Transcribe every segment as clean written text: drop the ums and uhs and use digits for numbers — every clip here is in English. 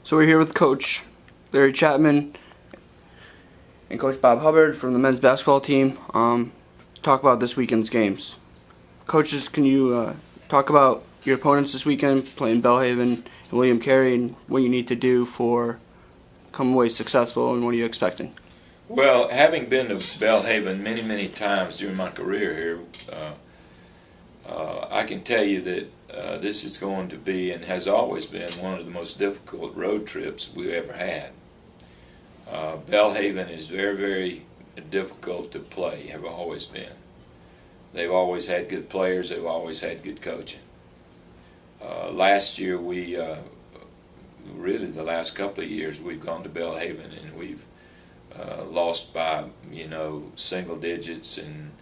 So we're here with Coach Larry Chapman and Coach Bob Hubbard from the men's basketball team. Talk about this weekend's games. Coaches, can you talk about your opponents this weekend, playing Belhaven and William Carey, and what you need to do for come away successful, and what are you expecting? Well, having been to Belhaven many, many times during my career here, I can tell you that this is going to be, and has always been, one of the most difficult road trips we've ever had. Belhaven is very, very difficult to play, have always been. They've always had good players, they've always had good coaching. Last year, really the last couple of years, we've gone to Belhaven and we've lost by, single digits, and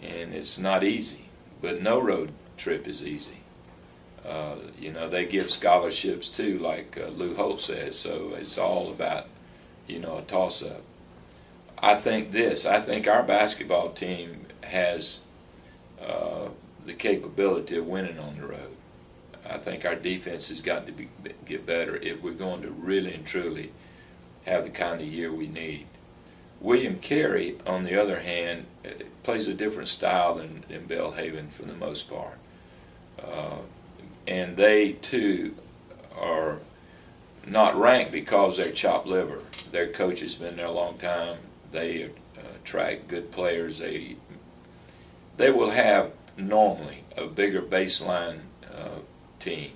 it's not easy. But no road trip is easy. They give scholarships too, like Lou Holt says, so it's all about, a toss-up. I think our basketball team has the capability of winning on the road. I think our defense has got to get better if we're going to really and truly have the kind of year we need. William Carey, on the other hand, plays a different style than Belhaven for the most part. And they, too, are not ranked because they're chopped liver. Their coach has been there a long time. They attract good players. They will have, normally, a bigger baseline team,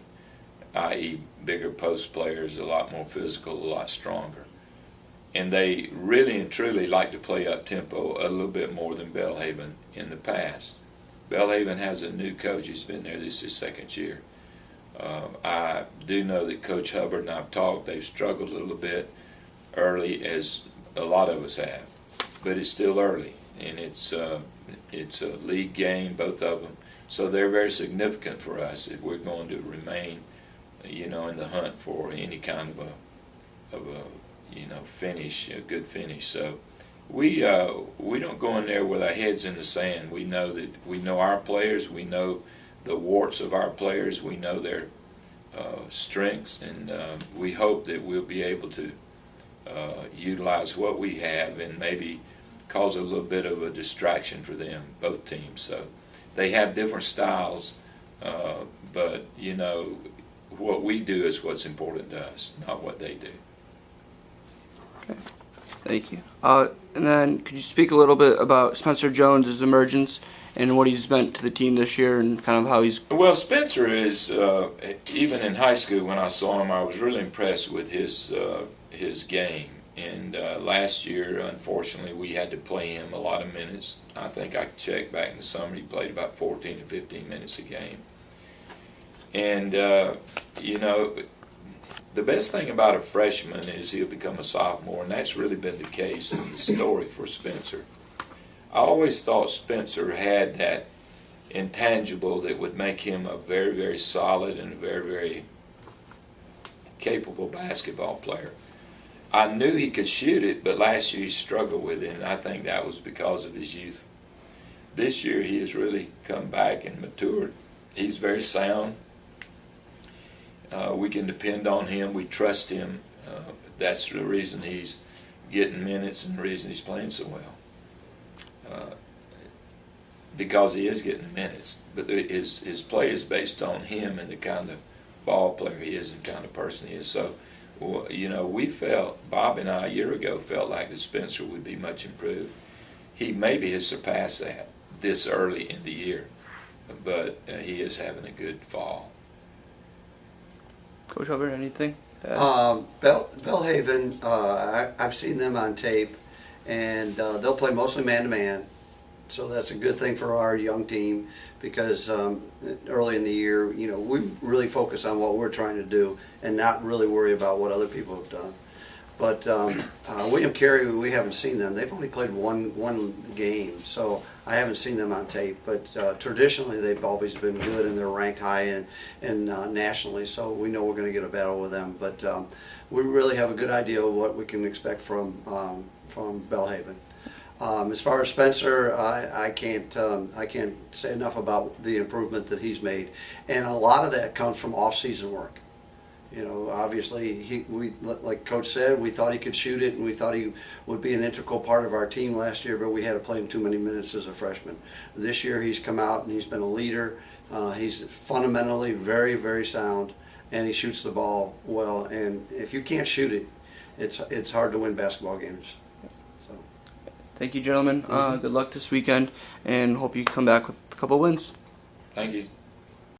i.e. bigger post players, a lot more physical, a lot stronger. And they really and truly like to play up-tempo a little bit more than Belhaven in the past. Belhaven has a new coach. He's been there. This is his second year. I do know that Coach Hubbard and I've talked. They've struggled a little bit early, as a lot of us have. But it's still early, and it's a league game, both of them. So they're very significant for us if we're going to remain, in the hunt for any kind of a finish, a good finish. So we don't go in there with our heads in the sand. We know our players, we know the warts of our players, we know their strengths, and we hope that we'll be able to utilize what we have and maybe cause a little bit of a distraction for them, both teams. So they have different styles, but what we do is what's important to us, not what they do. Okay. Thank you. And then could you speak a little bit about Spencer Jones' emergence and what he's meant to the team this year, and kind of how he's... Well, Spencer is, even in high school when I saw him, I was really impressed with his game. And last year, unfortunately, we had to play him a lot of minutes. I think I checked back in the summer, he played about 14 to 15 minutes a game. And, the best thing about a freshman is he'll become a sophomore, and that's really been the case in the story for Spencer. I always thought Spencer had that intangible that would make him a very, very solid and a very, very capable basketball player. I knew he could shoot it, but last year he struggled with it, and I think that was because of his youth. This year he has really come back and matured. He's very sound. We can depend on him. We trust him. That's the reason he's getting minutes and the reason he's playing so well. Because he is getting minutes. But his play is based on him and the kind of ball player he is and the kind of person he is. So, we felt, Bob and I a year ago felt like that Spencer would be much improved. He maybe has surpassed that this early in the year. But he is having a good fall. Coach Hubbard, anything? Belhaven, I've seen them on tape, and they'll play mostly man-to-man, so that's a good thing for our young team, because early in the year, we really focus on what we're trying to do and not really worry about what other people have done. But William Carey, we haven't seen them. They've only played one game, so I haven't seen them on tape. But traditionally, they've always been good, and they're ranked high and nationally. So we know we're going to get a battle with them. But we really have a good idea of what we can expect from Belhaven. As far as Spencer, I can't say enough about the improvement that he's made, and a lot of that comes from off-season work. You know, obviously, like Coach said, we thought he could shoot it, and we thought he would be an integral part of our team last year, but we had to play him too many minutes as a freshman. This year, he's come out and he's been a leader. He's fundamentally very, very sound, and he shoots the ball well. And if you can't shoot it, it's hard to win basketball games. So. Thank you, gentlemen. Good luck this weekend, and hope you come back with a couple wins. Thank you.